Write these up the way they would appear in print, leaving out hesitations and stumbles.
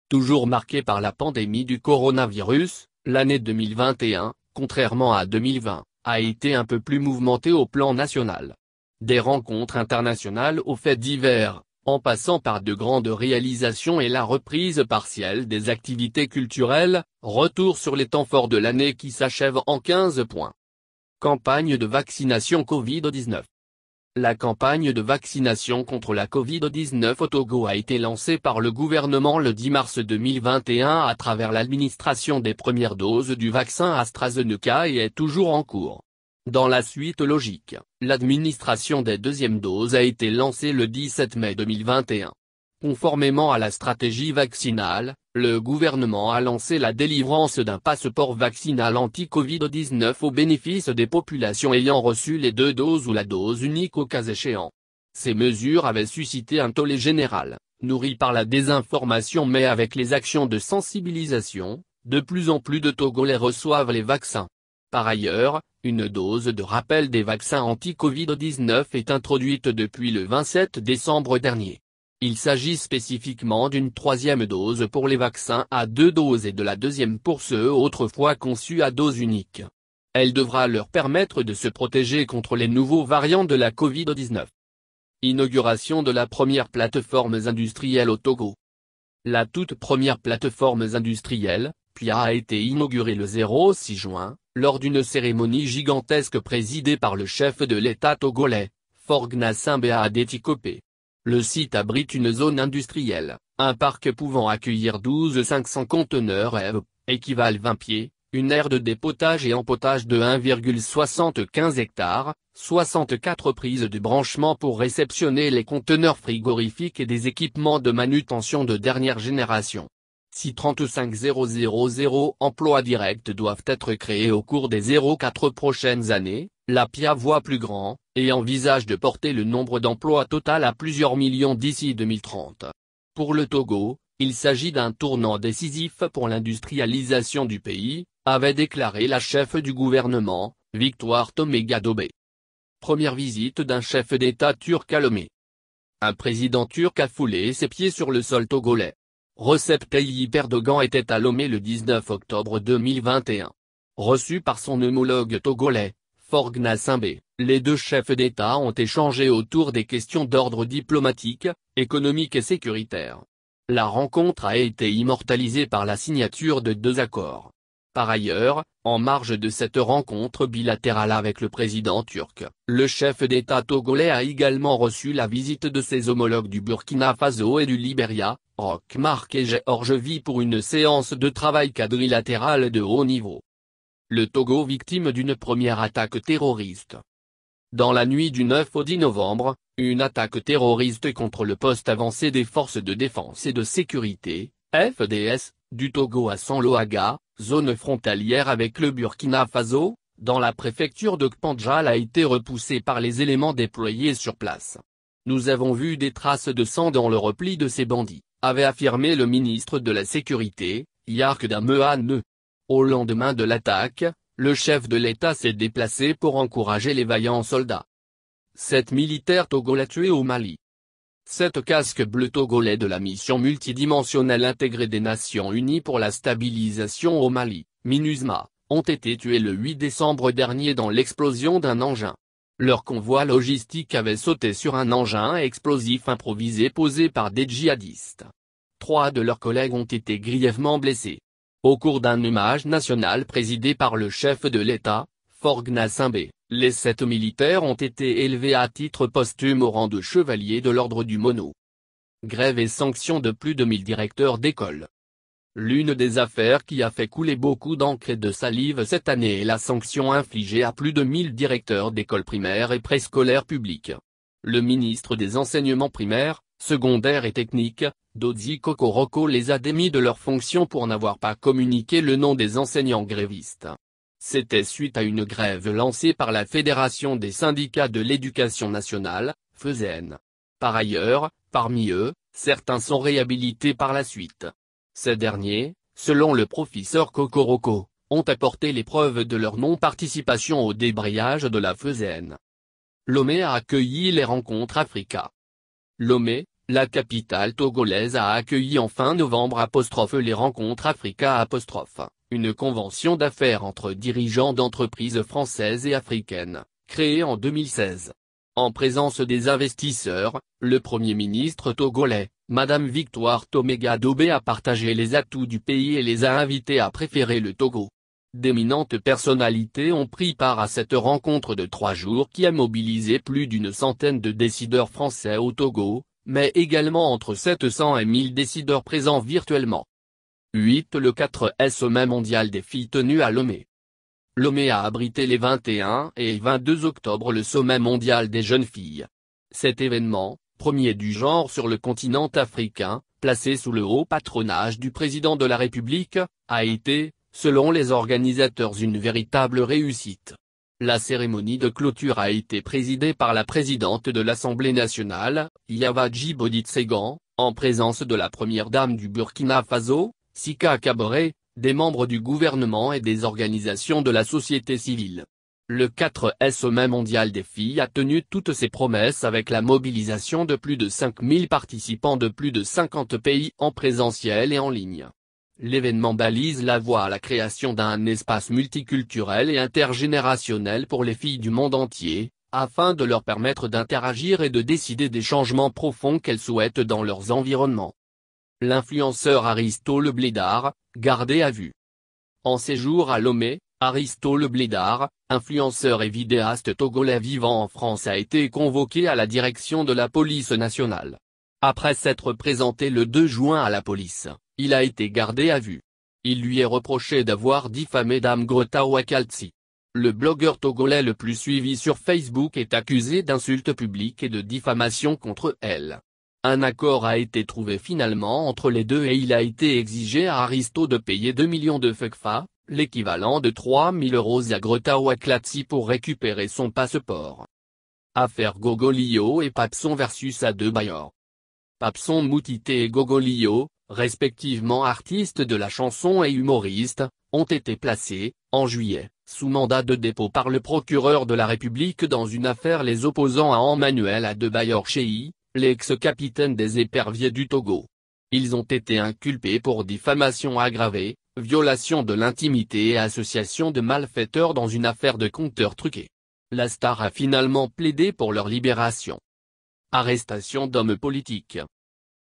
Toujours marquée par la pandémie du coronavirus, l'année 2021, contrairement à 2020, a été un peu plus mouvementée au plan national. Des rencontres internationales aux faits divers, en passant par de grandes réalisations et la reprise partielle des activités culturelles, retour sur les temps forts de l'année qui s'achève en 15 points. Campagne de vaccination Covid-19. La campagne de vaccination contre la Covid-19 au Togo a été lancée par le gouvernement le 10 mars 2021 à travers l'administration des premières doses du vaccin AstraZeneca et est toujours en cours. Dans la suite logique, l'administration des deuxièmes doses a été lancée le 17 mai 2021. Conformément à la stratégie vaccinale, le gouvernement a lancé la délivrance d'un passeport vaccinal anti-Covid-19 au bénéfice des populations ayant reçu les 2 doses ou la dose unique au cas échéant. Ces mesures avaient suscité un tollé général, nourri par la désinformation mais avec les actions de sensibilisation, de plus en plus de Togolais reçoivent les vaccins. Par ailleurs, une dose de rappel des vaccins anti-Covid-19 est introduite depuis le 27 décembre dernier. Il s'agit spécifiquement d'une 3e dose pour les vaccins à 2 doses et de la 2e pour ceux autrefois conçus à dose unique. Elle devra leur permettre de se protéger contre les nouveaux variants de la Covid-19. Inauguration de la première plateforme industrielle au Togo. La toute première plateforme industrielle, PIA, a été inaugurée le 6 juin, lors d'une cérémonie gigantesque présidée par le chef de l'État togolais, Faure Gnassingbé Adétikopé. Le site abrite une zone industrielle, un parc pouvant accueillir 12 500 conteneurs EV, équivalent 20 pieds, une aire de dépotage et empotage de 1,75 hectares, 64 prises de branchement pour réceptionner les conteneurs frigorifiques et des équipements de manutention de dernière génération. Si 35 000 emplois directs doivent être créés au cours des 4 prochaines années, la PIA voit plus grand, et envisage de porter le nombre d'emplois total à plusieurs millions d'ici 2030. Pour le Togo, il s'agit d'un tournant décisif pour l'industrialisation du pays, avait déclaré la chef du gouvernement, Victoire Tomé-Gadobé. Première visite d'un chef d'État turc à Lomé. Un président turc a foulé ses pieds sur le sol togolais. Recep Tayyip Erdogan était à Lomé le 19 octobre 2021. Reçu par son homologue togolais, Faure Gnassingbé, les 2 chefs d'État ont échangé autour des questions d'ordre diplomatique, économique et sécuritaire. La rencontre a été immortalisée par la signature de 2 accords. Par ailleurs, en marge de cette rencontre bilatérale avec le président turc, le chef d'État togolais a également reçu la visite de ses homologues du Burkina Faso et du Libéria, Roch Marc et Géorgie pour une séance de travail quadrilatérale de haut niveau. Le Togo victime d'une première attaque terroriste. Dans la nuit du 9 au 10 novembre, une attaque terroriste contre le poste avancé des forces de défense et de sécurité, FDS, du Togo à Sanloaga, zone frontalière avec le Burkina Faso, dans la préfecture de Kpanjal a été repoussée par les éléments déployés sur place. Nous avons vu des traces de sang dans le repli de ces bandits, avait affirmé le ministre de la Sécurité, Yark Damehane. Au lendemain de l'attaque, le chef de l'État s'est déplacé pour encourager les vaillants soldats. 7 militaires togolais tués au Mali. 7 casques bleus togolais de la mission multidimensionnelle intégrée des Nations Unies pour la stabilisation au Mali, MINUSMA, ont été tués le 8 décembre dernier dans l'explosion d'un engin. Leur convoi logistique avait sauté sur un engin explosif improvisé posé par des djihadistes. 3 de leurs collègues ont été grièvement blessés. Au cours d'un hommage national présidé par le chef de l'État, Faure Gnassingbé, les 7 militaires ont été élevés à titre posthume au rang de chevalier de l'ordre du Mono. Grève et sanctions de plus de 1000 directeurs d'école. L'une des affaires qui a fait couler beaucoup d'encre et de salive cette année est la sanction infligée à plus de 1000 directeurs d'écoles primaires et préscolaires publiques. Le ministre des Enseignements primaires, secondaires et techniques, Dodzi Kokoroko les a démis de leurs fonctions pour n'avoir pas communiqué le nom des enseignants grévistes. C'était suite à une grève lancée par la Fédération des syndicats de l'éducation nationale, FESEN. Par ailleurs, parmi eux, certains sont réhabilités par la suite. Ces derniers, selon le professeur Kokoroko, ont apporté les preuves de leur non-participation au débrayage de la FESEN. Lomé a accueilli les rencontres Africa. Lomé, La capitale togolaise a accueilli en fin novembre les rencontres Africa une convention d'affaires entre dirigeants d'entreprises françaises et africaines, créée en 2016. En présence des investisseurs, le Premier ministre togolais, Madame Victoire Toméga-Dobé a partagé les atouts du pays et les a invités à préférer le Togo. D'éminentes personnalités ont pris part à cette rencontre de 3 jours qui a mobilisé plus d'une centaine de décideurs français au Togo, mais également entre 700 et 1000 décideurs présents virtuellement. 8. Le 4e sommet mondial des filles tenu à Lomé. Lomé a abrité les 21 et 22 octobre le sommet mondial des jeunes filles. Cet événement, premier du genre sur le continent africain, placé sous le haut patronage du président de la République, a été, selon les organisateurs, une véritable réussite. La cérémonie de clôture a été présidée par la présidente de l'Assemblée nationale, Yawa Djibouti Tsegan, en présence de la première dame du Burkina Faso, Sika Kaboré, des membres du gouvernement et des organisations de la société civile. Le 4e sommet mondial des filles a tenu toutes ses promesses avec la mobilisation de plus de 5000 participants de plus de 50 pays en présentiel et en ligne. L'événement balise la voie à la création d'un espace multiculturel et intergénérationnel pour les filles du monde entier, afin de leur permettre d'interagir et de décider des changements profonds qu'elles souhaitent dans leurs environnements. L'influenceur Aristo Le Blédard, gardé à vue. En séjour à Lomé, Aristo Le Blédard, influenceur et vidéaste togolais vivant en France, a été convoqué à la direction de la police nationale. Après s'être présenté le 2 juin à la police, il a été gardé à vue. Il lui est reproché d'avoir diffamé Dame Greta Wakaltsi. Le blogueur togolais le plus suivi sur Facebook est accusé d'insultes publiques et de diffamation contre elle. Un accord a été trouvé finalement entre les deux et il a été exigé à Aristo de payer 2 millions de FECFA, l'équivalent de 3 000 € à Greta Wakaltsi pour récupérer son passeport. Affaire Gogolio et Papson versus Adebayor. Papson Moutité et Gogolio, respectivement artistes de la chanson et humoristes, ont été placés, en juillet, sous mandat de dépôt par le procureur de la République dans une affaire les opposant à Emmanuel Adebayor Cheyi, l'ex-capitaine des éperviers du Togo. Ils ont été inculpés pour diffamation aggravée, violation de l'intimité et association de malfaiteurs dans une affaire de compteurs truqués. La star a finalement plaidé pour leur libération. Arrestation d'hommes politiques.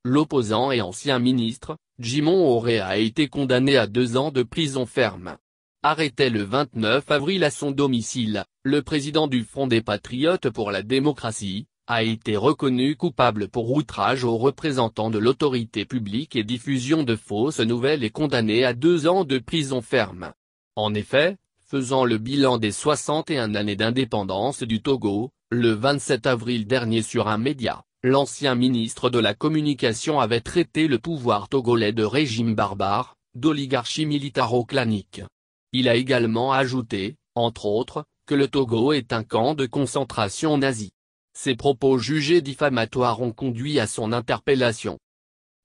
L'opposant et ancien ministre, Djimon Auré, a été condamné à 2 ans de prison ferme. Arrêté le 29 avril à son domicile, le président du Front des Patriotes pour la démocratie, a été reconnu coupable pour outrage aux représentants de l'autorité publique et diffusion de fausses nouvelles et condamné à 2 ans de prison ferme. En effet, faisant le bilan des 61 années d'indépendance du Togo, le 27 avril dernier sur un média, l'ancien ministre de la Communication avait traité le pouvoir togolais de régime barbare, d'oligarchie militaro-clanique. Il a également ajouté, entre autres, que le Togo est un camp de concentration nazi. Ces propos jugés diffamatoires ont conduit à son interpellation.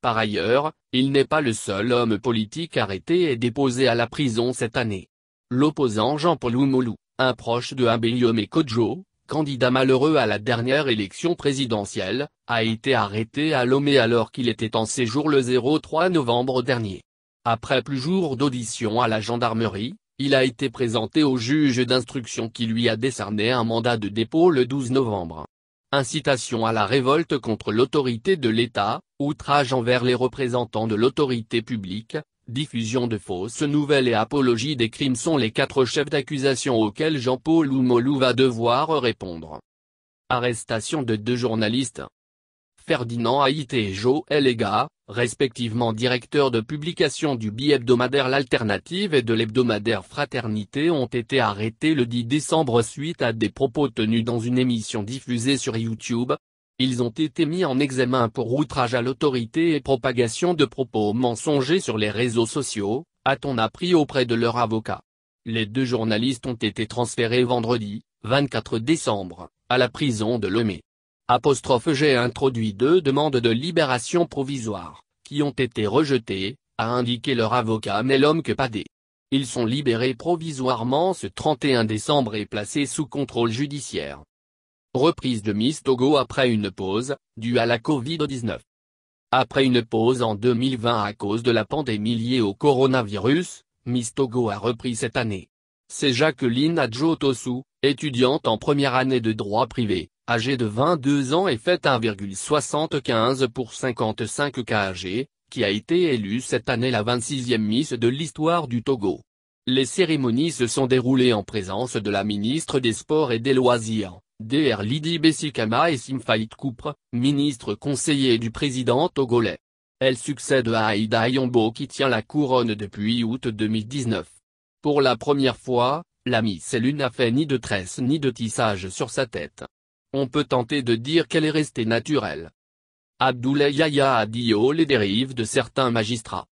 Par ailleurs, il n'est pas le seul homme politique arrêté et déposé à la prison cette année. L'opposant Jean-Paul Oumoulou, un proche de Abeyome Kodjo, candidat malheureux à la dernière élection présidentielle, a été arrêté à Lomé alors qu'il était en séjour le 3 novembre dernier. Après plusieurs jours d'audition à la gendarmerie, il a été présenté au juge d'instruction qui lui a décerné un mandat de dépôt le 12 novembre. Incitation à la révolte contre l'autorité de l'État, outrage envers les représentants de l'autorité publique, diffusion de fausses nouvelles et apologie des crimes sont les 4 chefs d'accusation auxquels Jean-Paul Oumoulou va devoir répondre. Arrestation de 2 journalistes. Ferdinand Haïté et Joël Ega, respectivement directeurs de publication du bi-hebdomadaire L'Alternative et de l'hebdomadaire Fraternité, ont été arrêtés le 10 décembre suite à des propos tenus dans une émission diffusée sur YouTube. Ils ont été mis en examen pour outrage à l'autorité et propagation de propos mensongers sur les réseaux sociaux, a-t-on appris auprès de leur avocat. Les 2 journalistes ont été transférés vendredi, 24 décembre, à la prison de Lomé. J'ai introduit 2 demandes de libération provisoire, qui ont été rejetées, a indiqué leur avocat Melom Kepadé. Ils sont libérés provisoirement ce 31 décembre et placés sous contrôle judiciaire. Reprise de Miss Togo après une pause, due à la Covid-19. Après une pause en 2020 à cause de la pandémie liée au coronavirus, Miss Togo a repris cette année. C'est Jacqueline Adjo-Tossou, étudiante en première année de droit privé, âgée de 22 ans et faite 1,75 pour 55 kg, qui a été élue cette année la 26e Miss de l'histoire du Togo. Les cérémonies se sont déroulées en présence de la ministre des Sports et des Loisirs, Dr Lydie Bessikama et Simfaït Koupre, ministre conseiller du président togolais. Elle succède à Aïda Yombo qui tient la couronne depuis août 2019. Pour la première fois, la Miss élue n'a fait ni de tresse ni de tissage sur sa tête. On peut tenter de dire qu'elle est restée naturelle. Abdoulaye Yaya a dit haut les dérives de certains magistrats.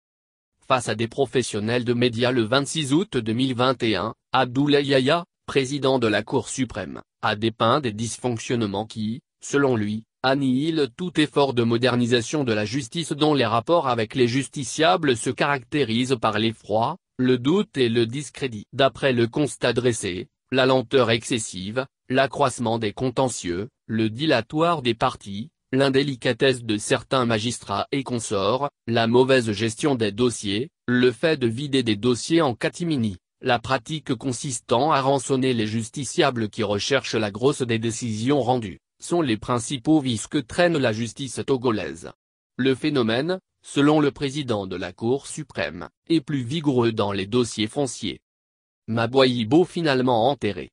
Face à des professionnels de médias le 26 août 2021, Abdoulaye Yaya, président de la Cour suprême, a dépeint des dysfonctionnements qui, selon lui, annihilent tout effort de modernisation de la justice dont les rapports avec les justiciables se caractérisent par l'effroi, le doute et le discrédit. D'après le constat dressé, la lenteur excessive, l'accroissement des contentieux, le dilatoire des parties, l'indélicatesse de certains magistrats et consorts, la mauvaise gestion des dossiers, le fait de vider des dossiers en catimini, la pratique consistant à rançonner les justiciables qui recherchent la grosse des décisions rendues, sont les principaux vices que traîne la justice togolaise. Le phénomène, selon le président de la Cour suprême, est plus vigoureux dans les dossiers fonciers. Maboyibo finalement enterré.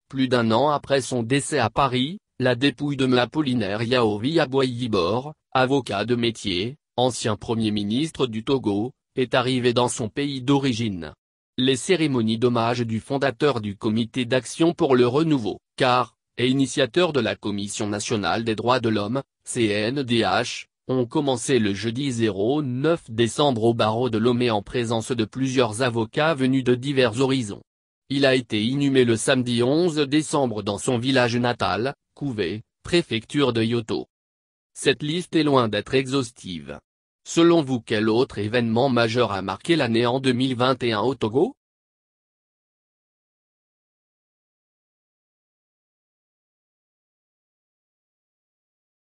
Plus d'un an après son décès à Paris, la dépouille de Apollinaire Yaovi Aboyibor, avocat de métier, ancien Premier ministre du Togo, est arrivé dans son pays d'origine. Les cérémonies d'hommage du fondateur du Comité d'action pour le renouveau, CAR, et initiateur de la Commission nationale des droits de l'homme, CNDH, ont commencé le jeudi 09 décembre au barreau de Lomé en présence de plusieurs avocats venus de divers horizons. Il a été inhumé le samedi 11 décembre dans son village natal, Kouvé, préfecture de Yoto. Cette liste est loin d'être exhaustive. Selon vous, quel autre événement majeur a marqué l'année en 2021 au Togo ?